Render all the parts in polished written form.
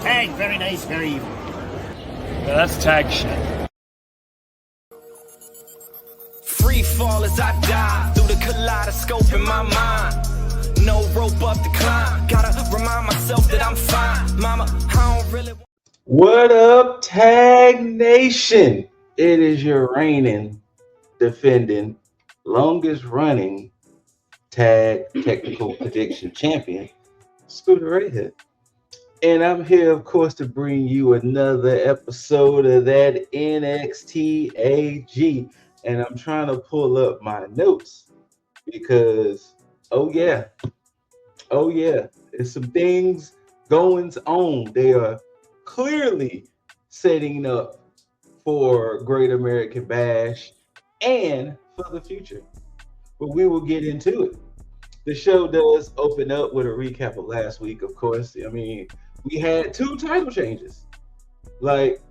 T.A.G, very nice, very evil. Yeah, that's T.A.G shit. Free fall as I dive through the kaleidoscope in my mind. No rope up to climb. Gotta remind myself that I'm fine. Mama, I don't really. What up, T.A.G Nation? It is your reigning, defending, longest running T.A.G Technical Prediction Champion, ScooterRay here. And I'm here, of course, to bring you another episode of that NXT.A.G. And I'm trying to pull up my notes because, oh yeah, there's some things going on. They are clearly setting up for Great American Bash and for the future. But we will get into it. The show does open up with a recap of last week, of course. I mean, we had two title changes.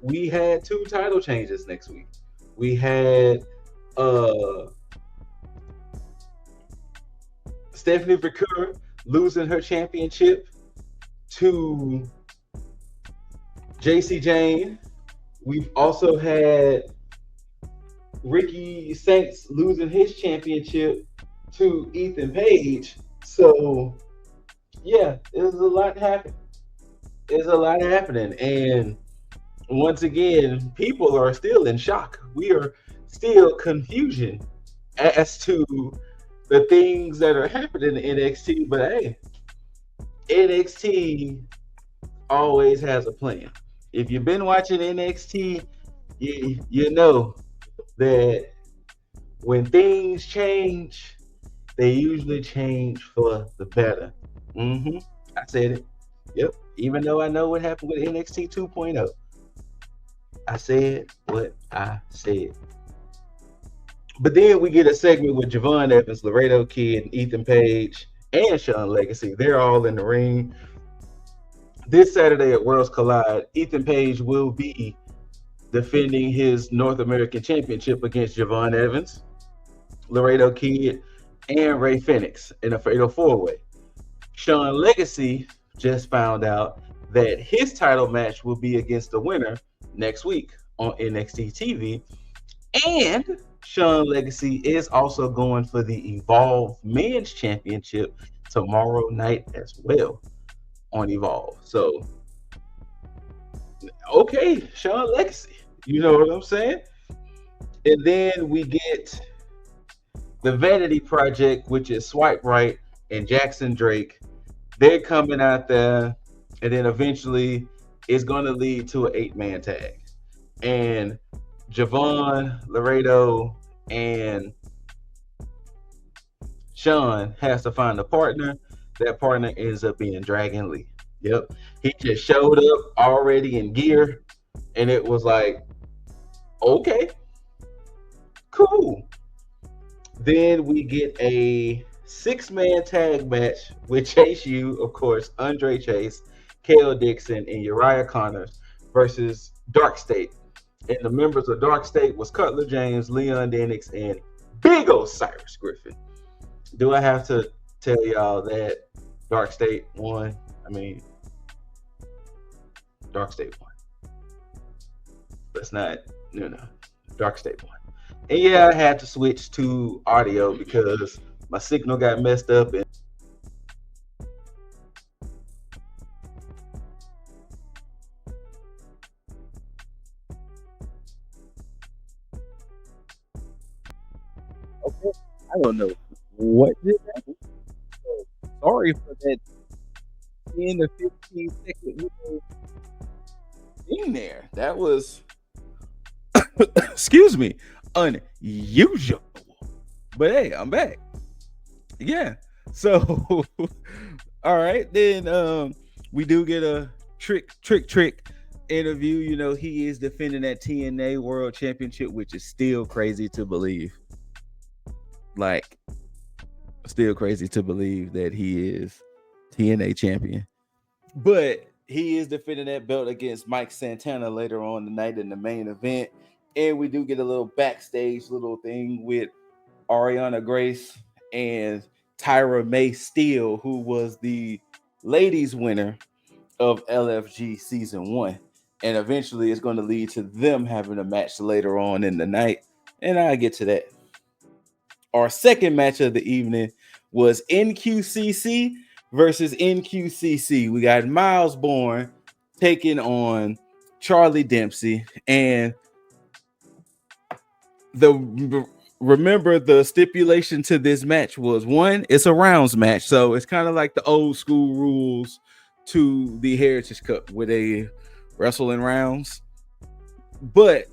We had two title changes next week. We had Stephanie Vaquer losing her championship to JC Jane. We've also had Ricky Saints losing his championship to Ethan Page. So, yeah, there's a lot happening. There's a lot happening. And once again, people are still in shock. We are still confusion as to the things that are happening in NXT. But hey, NXT always has a plan. If you've been watching NXT, you know that when things change, they usually change for the better. I said it. Yep. Even though I know what happened with NXT 2.0, I said what I said. But then we get a segment with Javon Evans, Laredo Kid, Ethan Page, and Sean Legacy. They're all in the ring. This Saturday at Worlds Collide, Ethan Page will be defending his North American Championship against Javon Evans, Laredo Kid, and Ray Phoenix in a fatal four-way. Sean Legacy just found out that his title match will be against the winner next week on NXT TV. And Sean Legacy is also going for the Evolve Men's Championship tomorrow night as well on Evolve. So, okay, Sean Legacy. You know what I'm saying? And then we get the Vanity Project, which is Swipe Right and Jackson Drake. They're coming out there, and then eventually it's going to lead to an 8-man tag. And Javon, Laredo, and Sean has to find a partner. That partner ends up being Dragon Lee. Yep. He just showed up already in gear, and it was like, okay, cool. Then we get a 6-man tag match with Chase U, of course, Andre Chase, Kale Dixon, and Uriah Connors versus Dark State. And the members of Dark State was Cutler James, Leon Denix, and Big Osiris Griffin. Do I have to tell y'all that Dark State won? I mean, Dark State won. Let's not, Dark State won. And yeah, I had to switch to audio because my signal got messed up. And okay, I don't know what did happen. So sorry for that 10 to 15 second in there. That was, excuse me, unusual. But hey, I'm back. Yeah. So, all right, then we do get a trick interview. You know, he is defending that TNA World Championship, which is still crazy to believe. Like, still crazy to believe that he is TNA champion. But he is defending that belt against Mike Santana later on tonight in the main event. And we do get a little backstage little thing with Ariana Grace and Tyra May Steele, who was the ladies winner of LFG season 1. And eventually it's going to lead to them having a match later on in the night. And I'll get to that. Our second match of the evening was NQCC versus NQCC. We got Miles Bourne taking on Charlie Dempsey. And remember the stipulation to this match was, one, it's a rounds match. So it's kind of like the old school rules to the Heritage Cup where they wrestle in rounds. But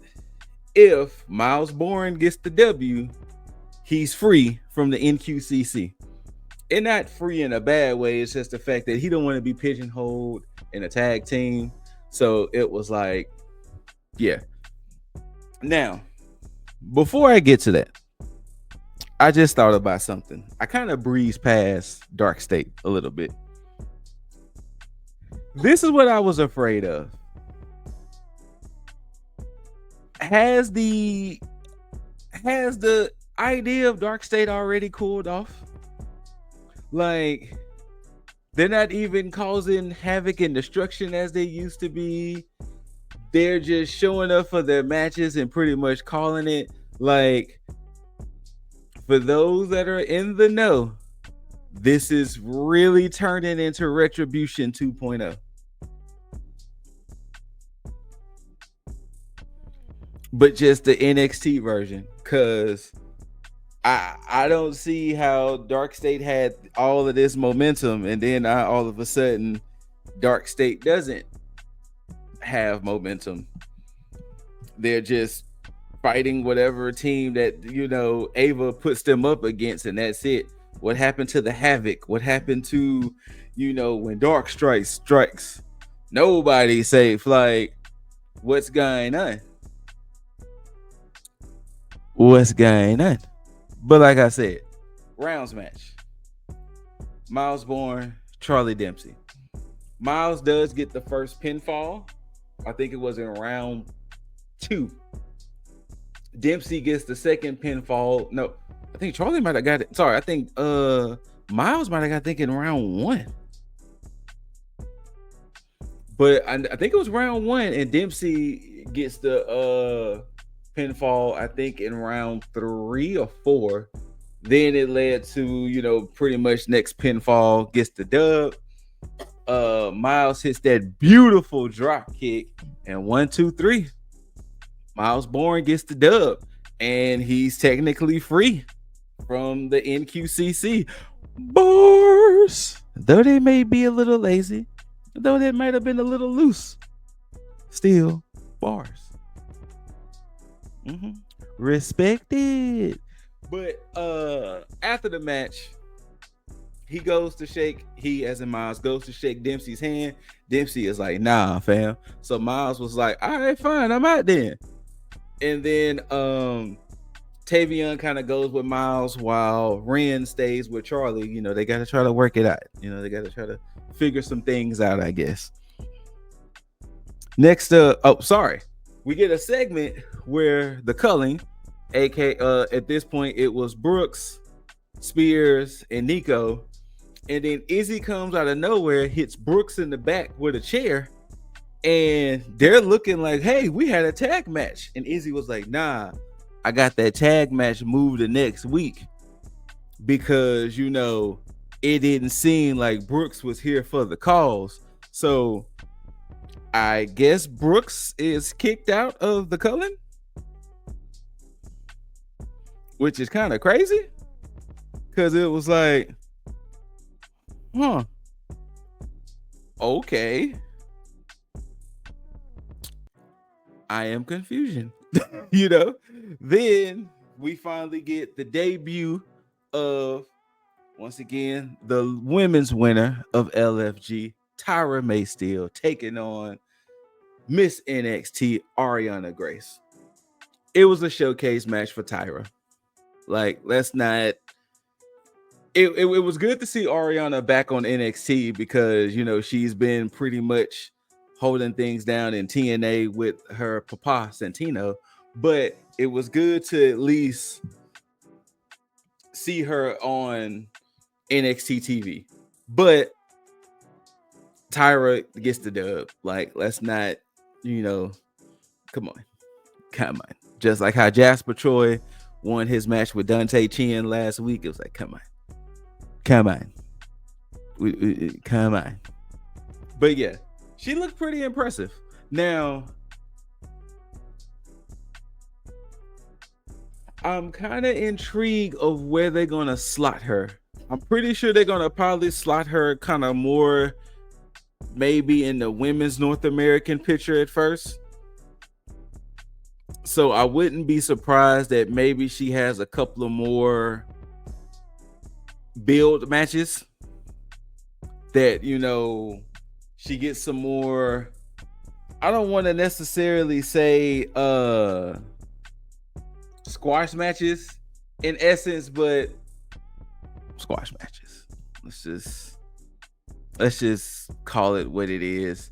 if Miles Bourne gets the W, he's free from the NQCC. And not free in a bad way. It's just the fact that he don't want to be pigeonholed in a tag team. So it was like, yeah. Now, before I get to that, I just thought about something. I kind of breezed past Dark State a little bit. This is what I was afraid of. Has the idea of Dark State already cooled off? Like, they're not even causing havoc and destruction as they used to be. They're just showing up for their matches and pretty much calling it. Like, for those that are in the know, this is really turning into Retribution 2.0. But just the NXT version, because I don't see how Dark State had all of this momentum and then all of a sudden Dark State doesn't have momentum. They're just fighting whatever team that, you know, Ava puts them up against, and that's it. What happened to the Havoc? What happened to, you know, when Dark strikes? Nobody's safe. Like, what's going on? What's going on? But like I said, rounds match. Miles Bourne, Charlie Dempsey. Miles does get the first pinfall. I think it was in round 2. Dempsey gets the second pinfall. No, I think Charlie might have got it. Sorry, I think Miles might have got, I think, in round 1. But I think it was round 1, and Dempsey gets the pinfall, I think, in round 3 or 4. Then it led to, you know, pretty much next pinfall, gets the dub. Miles hits that beautiful drop kick, and 1, 2, 3. Miles Bourne gets the dub, and he's technically free from the NQCC. Bars, though they may be a little lazy, though they might have been a little loose, still bars. Respected. But after the match, he as in Miles goes to shake Dempsey's hand. Dempsey is like, nah, fam. So Miles was like, all right, fine, I'm out then. And then Tavion kind of goes with Miles while Ren stays with Charlie. You know, they got to try to work it out. You know, they got to try to figure some things out, I guess. Next, we get a segment where the culling, at this point it was Brooks, Spears, and Nico, and then Izzy comes out of nowhere, hits Brooks in the back with a chair, and they're looking like, hey, we had a tag match. And Izzy was like, nah, I got that tag match moved to next week because, you know, it didn't seem like Brooks was here for the cause. So I guess Brooks is kicked out of the culling, which is kind of crazy because it was like, okay, I am confusion. You know, then we finally get the debut of, once again, the women's winner of LFG, Tyra Maysteel, taking on Miss NXT, Ariana Grace. It was a showcase match for Tyra. Like, let's not. It was good to see Ariana back on NXT because, you know, she's been pretty much holding things down in TNA with her Papa Santino. But it was good to at least see her on NXT TV. But Tyra gets the dub. Like, let's not, come on. Just like how Jasper Troy won his match with Dante Chen last week. It was like, come on. Come on. But yeah, she looked pretty impressive. Now, I'm kind of intrigued of where they're going to slot her. I'm pretty sure they're going to probably slot her kind of more maybe in the women's North American picture at first. So I wouldn't be surprised that maybe she has a couple of more build matches that, she gets some more. I don't want to necessarily say squash matches in essence, but squash matches. Let's just call it what it is.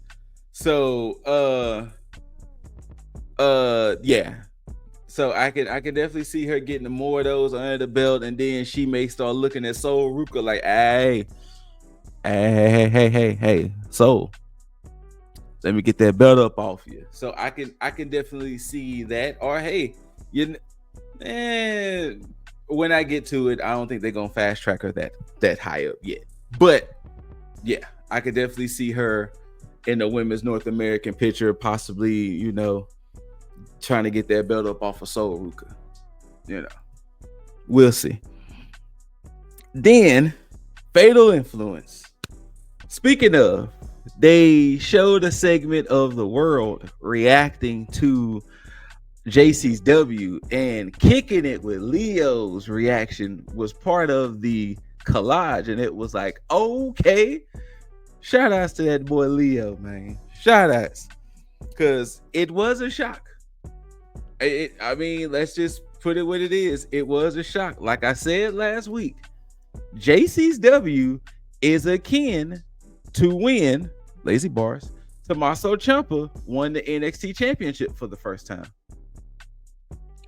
So yeah. So I can definitely see her getting more of those under the belt, and then she may start looking at Soul Ruka like, hey, Soul, let me get that belt up off you. So I can definitely see that. Or hey, when I get to it, I don't think they're gonna fast track her that high up yet. But yeah, I could definitely see her in the women's North American picture, possibly, trying to get that belt up off of Soul Ruka. We'll see. Then Fatal Influence. Speaking of, they showed a segment of the world reacting to JC's W, and kicking it with Leo's reaction was part of the collage, and it was like, okay, shout outs to that boy Leo, man. Shout outs, because it was a shock. I mean, let's just put it what it is. It was a shock. Like I said last week, JC's W is akin to when Lazy Bars Tommaso Ciampa won the NXT championship for the first time.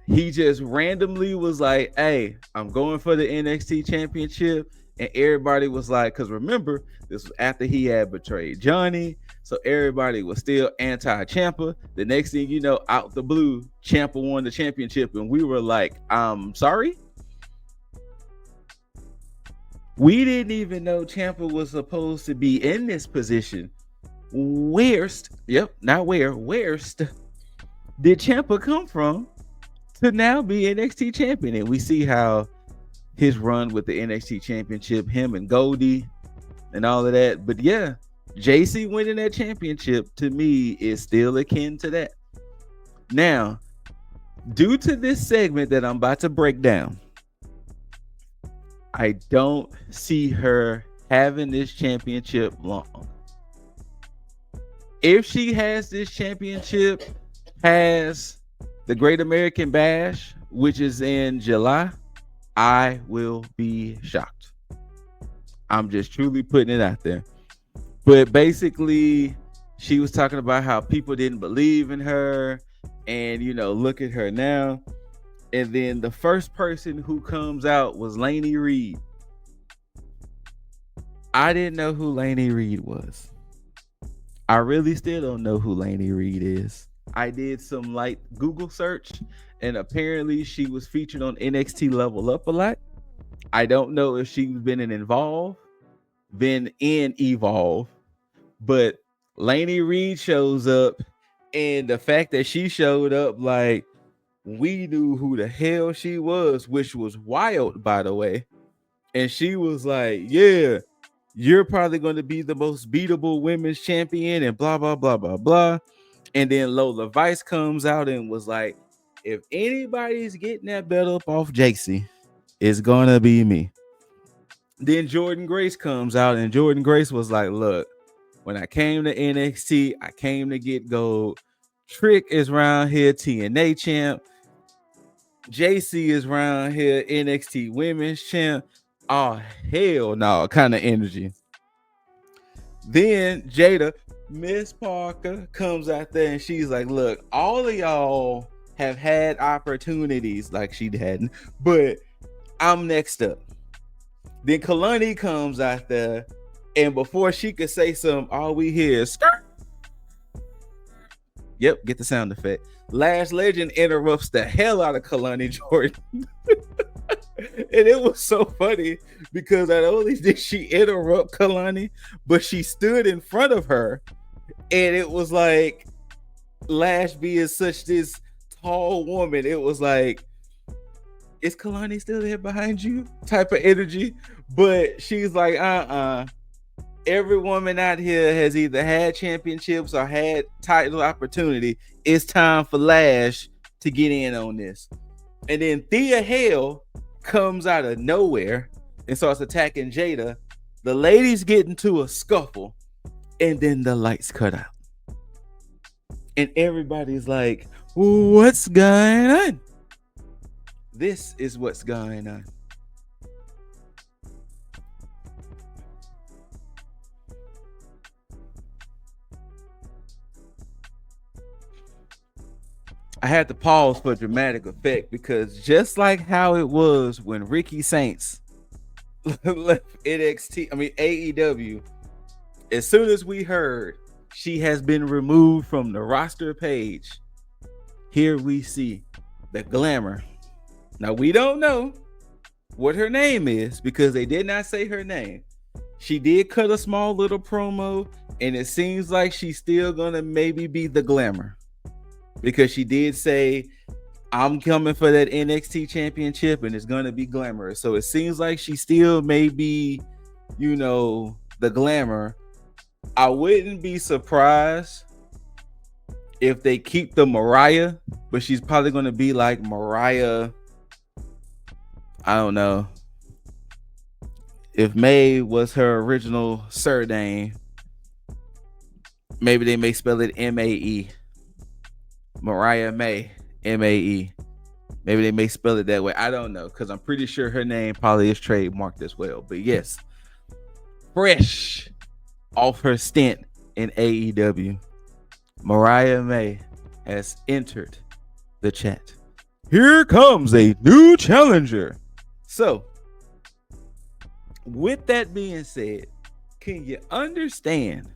He just randomly was like, hey, I'm going for the NXT championship. And everybody was like, because remember, this was after he had betrayed Johnny. So everybody was still anti-Ciampa. The next thing you know, out the blue, Ciampa won the championship. And we were like, sorry? We didn't even know Ciampa was supposed to be in this position. Where's did Ciampa come from to now be NXT champion? And we see how his run with the NXT championship, him and Goldie and all of that. But yeah, JC winning that championship to me is still akin to that. Now, due to this segment that I'm about to break down, I don't see her having this championship long. If she has this championship, has the Great American Bash, which is in July, I will be shocked. I'm just truly putting it out there. But basically, she was talking about how people didn't believe in her, and look at her now. And then the first person who comes out was Lainey Reed. I didn't know who Lainey Reed was. I really still don't know who Lainey Reed is. I did some light Google search, and apparently she was featured on NXT Level Up a lot. I don't know if she's been in Evolve, but Lainey Reed shows up, and the fact that she showed up, like, we knew who the hell she was, which was wild, by the way. And she was like, yeah, you're probably going to be the most beatable women's champion and blah, blah, blah, blah, blah. And then Lola Vice comes out and was like, if anybody's getting that belt up off JC, it's going to be me. Then Jordan Grace comes out, and Jordan Grace was like, look, when I came to NXT, I came to get gold. Trick is around here, TNA champ. JC is around here, NXT women's champ. Oh, hell no, kind of energy. Then Jada, Miss Parker, comes out there, and she's like, look, all of y'all have had opportunities like she hadn't, but I'm next up. Then Kalani comes out there, And before she could say something, all we hear is skirt. Yep, get the sound effect. Lash Legend interrupts the hell out of Kalani Jordan. And it was so funny because not only did she interrupt Kalani, but she stood in front of her. And it was like Lash being such this tall woman, it was like, is Kalani still there behind you? Type of energy. But she's like, every woman out here has either had championships or had title opportunity. It's time for Lash to get in on this. And then Thea comes out of nowhere and starts attacking Jada. The ladies get into a scuffle, and then the lights cut out. And everybody's like, what's going on? This is what's going on. I had to pause for dramatic effect because just like how it was when Ricky Saints left AEW, as soon as we heard she has been removed from the roster page, here we see the Glamour. Now, we don't know what her name is because they did not say her name. She did cut a small little promo, and it seems like she's still gonna maybe be the Glamour because she did say, I'm coming for that NXT championship and it's gonna be Glamorous. So it seems like she still may be, the Glamour. I wouldn't be surprised if they keep the Mariah, but she's probably gonna be like Mariah. I don't know. If May was her original surname, maybe they may spell it M-A-E. Mariah May, M-A-E. Maybe they may spell it that way. I don't know, because I'm pretty sure her name probably is trademarked as well. But yes, fresh off her stint in AEW, Mariah May has entered the chat. Here comes a new challenger. So, with that being said, can you understand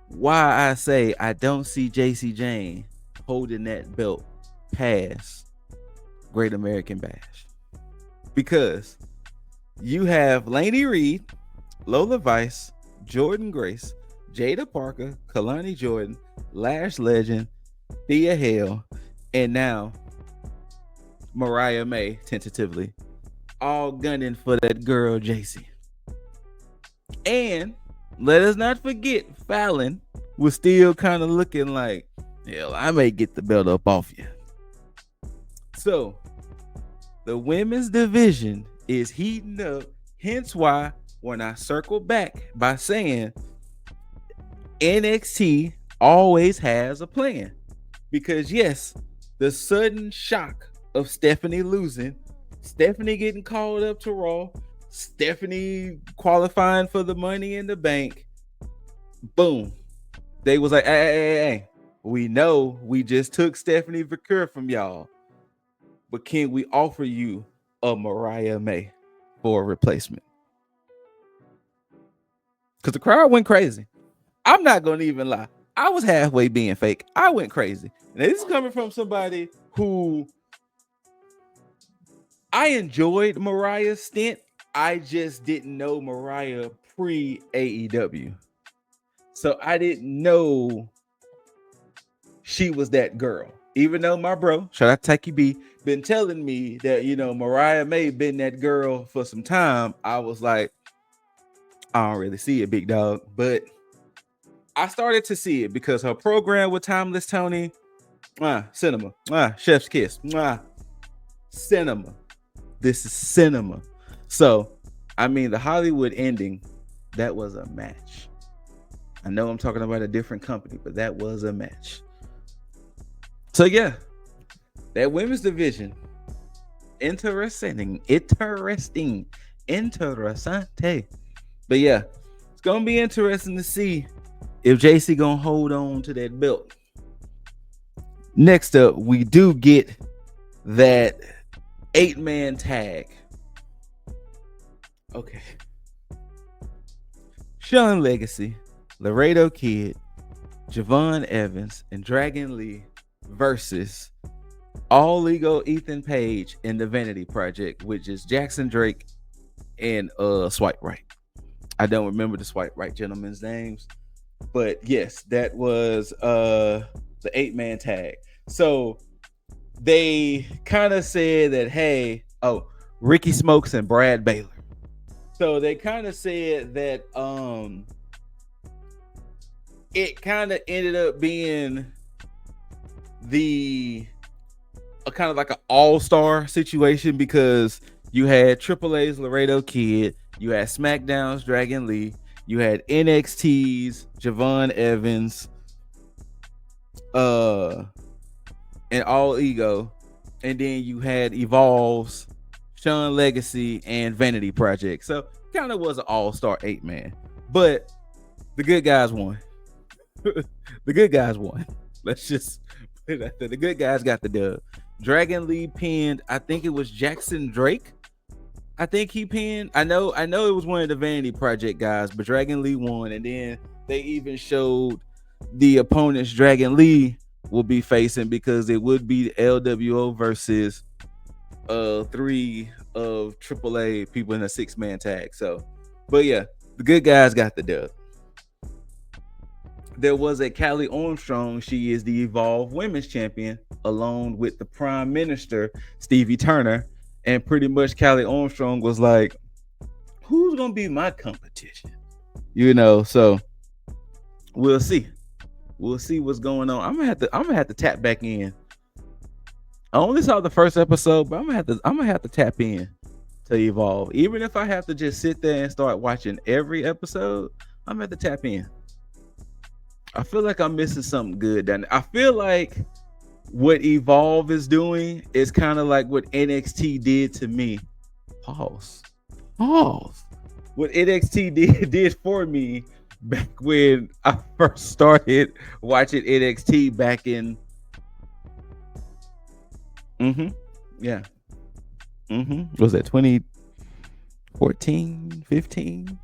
why I say I don't see JC Jane holding that belt past Great American Bash? Because you have Lainey Reed, Lola Vice, Jordan Grace, Jada Parker, Kalani Jordan, Lash Legend, Thea Hale, and now Mariah May, tentatively, all gunning for that girl JC. And let us not forget, Fallon was still kind of looking like, hell, I may get the belt up off you. So the women's division is heating up, hence why when I circle back by saying NXT always has a plan. Because yes, the sudden shock of Stephanie losing, Stephanie getting called up to Raw, Stephanie qualifying for the Money in the Bank, boom. They was like, hey, we know we just took Stephanie Vaquer from y'all, but can we offer you a Mariah May for a replacement? Because the crowd went crazy. I'm not going to even lie. I was halfway being fake. I went crazy. Now, this is coming from somebody who I enjoyed Mariah's stint. I just didn't know Mariah pre-AEW. So I didn't know she was that girl. Even though my bro, shout out to Taki B, been telling me that, Mariah May been that girl for some time, I was like, I don't really see it, big dog. But I started to see it because her program with Timeless Tony, cinema, chef's kiss, cinema. This is cinema. So, the Hollywood ending, that was a match. I know I'm talking about a different company, but that was a match. So yeah, that women's division, interesting. But yeah, it's gonna be interesting to see if JC gonna hold on to that belt. Next up, we do get that 8-man tag. Okay. Sean Legacy, Laredo Kid, Javon Evans, and Dragon Lee versus All Ego Ethan Page in the Vanity Project, which is Jackson Drake and Swipe Right. I don't remember the Swipe Right gentlemen's names, but yes, that was the 8-man tag. So they kind of said that, hey, Ricky Smokes and Brad Baylor. So they kind of said that it kind of ended up being the kind of like an all-star situation, because you had AAA's Laredo Kid, you had SmackDown's Dragon Lee, you had NXT's Javon Evans, and All Ego, and then you had Evolve's Sean Legacy and Vanity Project. So kind of was an all-star 8-man, but the good guys won. The good guys won. Let's just put it out there. The good guys got the dub. Dragon Lee pinned, I think it was Jackson Drake. I think he pinned. I know it was one of the Vanity Project guys, but Dragon Lee won. And then they even showed the opponents Dragon Lee will be facing, because it would be LWO versus 3 of AAA people in a 6-man tag. So, but yeah, the good guys got the dub. There was a Callie Armstrong. She is the Evolve Women's Champion, along with the Prime Minister, Stevie Turner. And pretty much Callie Armstrong was like, who's going to be my competition? So we'll see. We'll see what's going on. I'm gonna have to tap back in. I only saw the first episode, but I'm gonna have to tap in to Evolve. Even if I have to just sit there and start watching every episode, I'm gonna have to tap in. I feel like I'm missing something good down there. I feel like what Evolve is doing is kind of like what NXT did to me. Pause. What NXT did for me back when I first started watching NXT back in was that 2014, 15?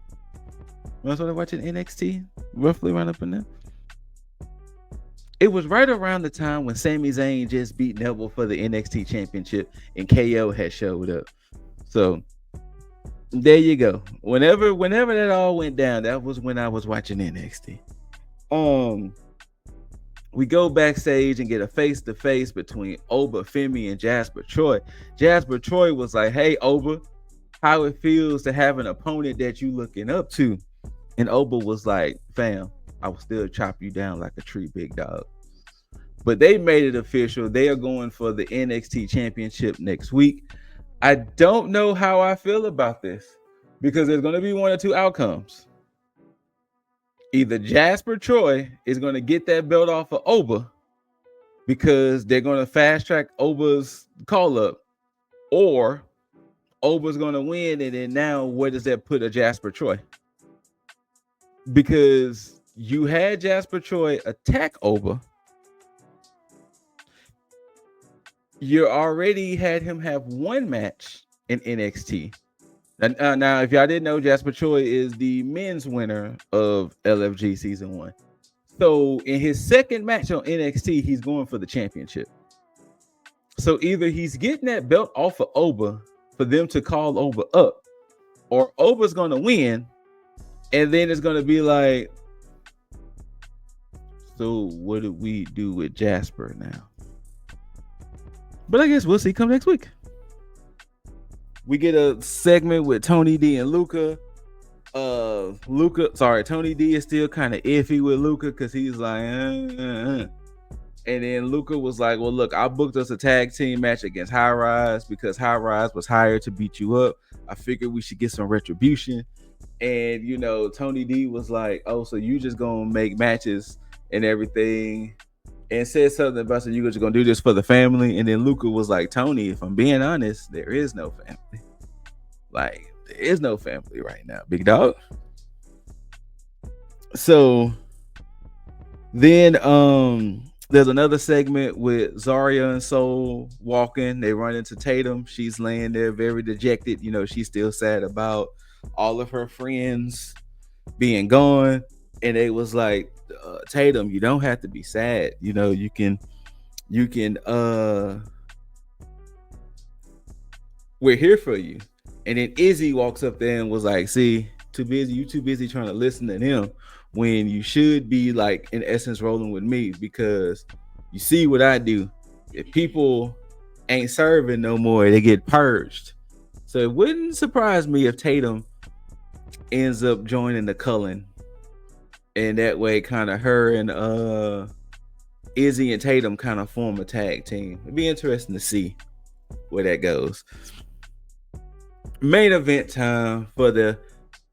When I started watching NXT, roughly around up in there. It was right around the time when Sami Zayn just beat Neville for the NXT Championship and KO had showed up. So there you go. Whenever that all went down, that was when I was watching NXT. We go backstage and get a face-to-face between Oba Femi and Jasper Troy. Jasper Troy was like, hey, Oba, how it feels to have an opponent that you looking up to. And Oba was like, fam, I will still chop you down like a tree, big dog. But they made it official. They are going for the NXT Championship next week. I don't know how I feel about this, because there's going to be one or two outcomes. Either Jasper Troy is going to get that belt off of Oba, because they're going to fast track Oba's call up, or Oba's going to win, and then now where does that put a Jasper Troy? Because you had Jasper Troy attack Oba. You already had him have one match in NXT. Now, if y'all didn't know, Jasper Troy is the men's winner of LFG Season 1. So in his second match on NXT, he's going for the championship. So either he's getting that belt off of Oba for them to call Oba up, or Oba's going to win, and then it's going to be like, so what do we do with Jasper now? But I guess we'll see come next week. We get a segment with Tony D and Luca. Tony D is still kind of iffy with Luca, because he's like, And then Luca was like, well, look, I booked us a tag team match against High Rise because High Rise was hired to beat you up. I figured we should get some retribution. And, Tony D was like, oh, so you just gonna make matches and everything, and said something about, so you're just gonna do this for the family. And then Luca was like, Tony, if I'm being honest, there is no family. Like, there is no family right now, big dog. So then there's another segment with Zarya and Soul walking. They run into Tatum. She's laying there very dejected. She's still sad about all of her friends being gone, and it was like, Tatum, you don't have to be sad. You know, you can we're here for you. And then Izzy walks up there and was like, see, you too busy trying to listen to him when you should be, like, in essence rolling with me, because you see what I do. If people ain't serving no more, they get purged. So it wouldn't surprise me if Tatum ends up joining the Cullen, and that way kind of her and Izzy and Tatum kind of form a tag team. It'd be interesting to see where that goes. Main event time for the,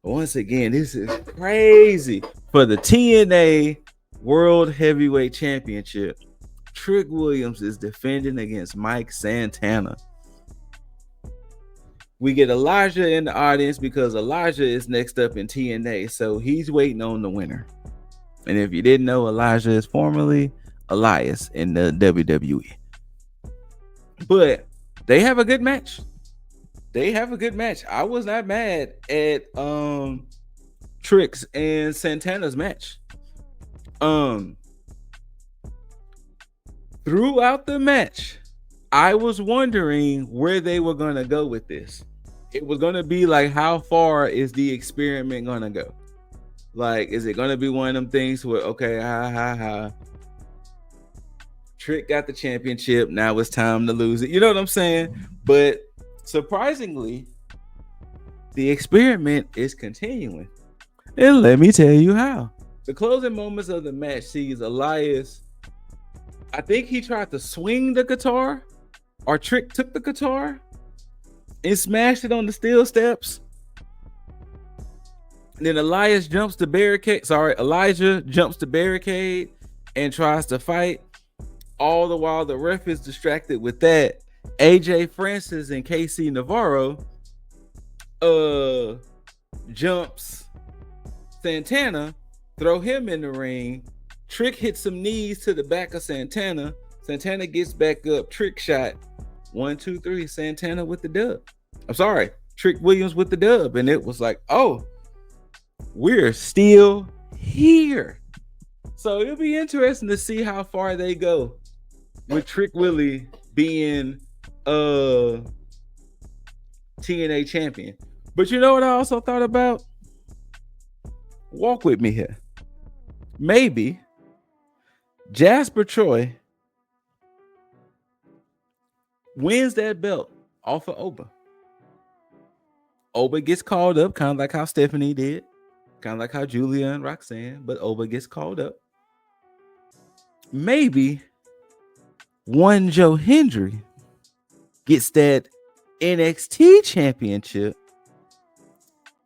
once again, this is crazy, for the TNA World Heavyweight Championship. Trick Williams is defending against Mike Santana. We get Elijah in the audience because Elijah is next up in TNA, so he's waiting on the winner. And if you didn't know, Elijah is formerly Elias in the WWE. But they have a good match. I was not mad at Trick's and Santana's match. Throughout the match, I was wondering where they were going to go with this. It was going to be like, how far is the experiment going to go? Like, is it going to be one of them things where, okay, Trick got the championship, now it's time to lose it. You know what I'm saying? But surprisingly, the experiment is continuing. And let me tell you how. The closing moments of the match sees Elias, I think he tried to swing the guitar, or Trick took the guitar and smashed it on the steel steps. And then Elijah jumps the barricade and tries to fight. All the while the ref is distracted with that. AJ Francis and KC Navarro jumps Santana, throw him in the ring. Trick hits some knees to the back of Santana. Santana gets back up. Trick shot. 1, 2, 3. Santana with the dub. I'm sorry, Trick Williams with the dub. And it was like, oh, we're still here. So it'll be interesting to see how far they go with Trick Willie being TNA champion. But you know what I also thought about? Walk with me here. Maybe Jasper Troy wins that belt off of Oba. Oba gets called up, kind of like how Stephanie did, kind of like how Julia and Roxanne, but Oba gets called up. Maybe one Joe Hendry gets that NXT championship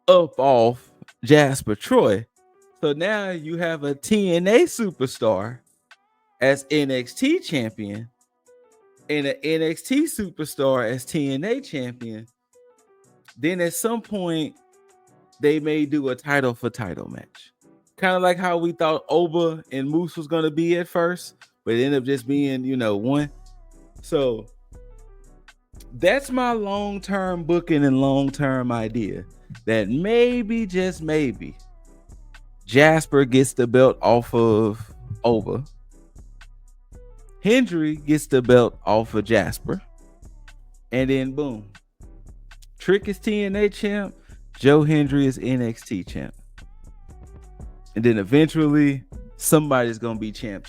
up off Jasper Troy. So now you have a TNA superstar as NXT champion and an NXT superstar as TNA champion. Then at some point, they may do a title for title match. Kind of like how we thought Oba and Moose was going to be at first, but it ended up just being, one. So that's my long-term booking and long-term idea, that maybe, just maybe, Jasper gets the belt off of Oba. Hendry gets the belt off of Jasper. And then boom. Trick is TNA champ. Joe Hendry is NXT champ. And then eventually somebody's going to be champ.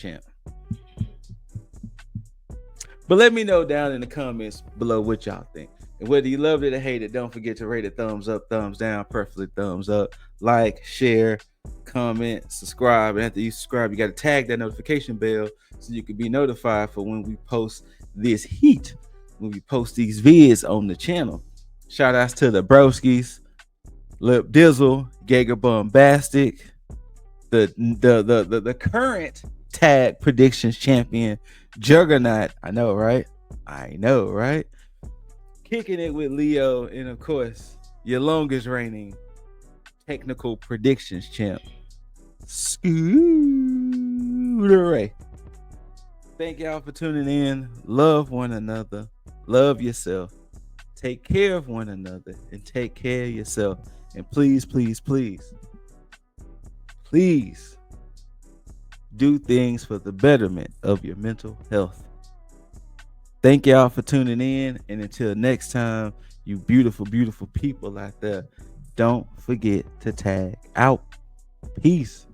But let me know down in the comments below what y'all think. And whether you loved it or hated it, don't forget to rate it thumbs up, thumbs down, preferably thumbs up. Like, share, comment, subscribe. And after you subscribe, you got to tag that notification bell so you can be notified for when we post this heat, when we post these vids on the channel. Shout outs to the Broskies, Lip Dizzle, Gager Bombastic, the current tag predictions champion, Juggernaut. I know, right? Kicking it with Leo, and of course, your longest reigning technical predictions champ, ScooterRay. Thank y'all for tuning in. Love one another. Love yourself. Take care of one another and take care of yourself. And please, please, please please do things for the betterment of your mental health. Thank y'all for tuning in. And until next time, you beautiful, beautiful people out there, don't forget to tag out. Peace.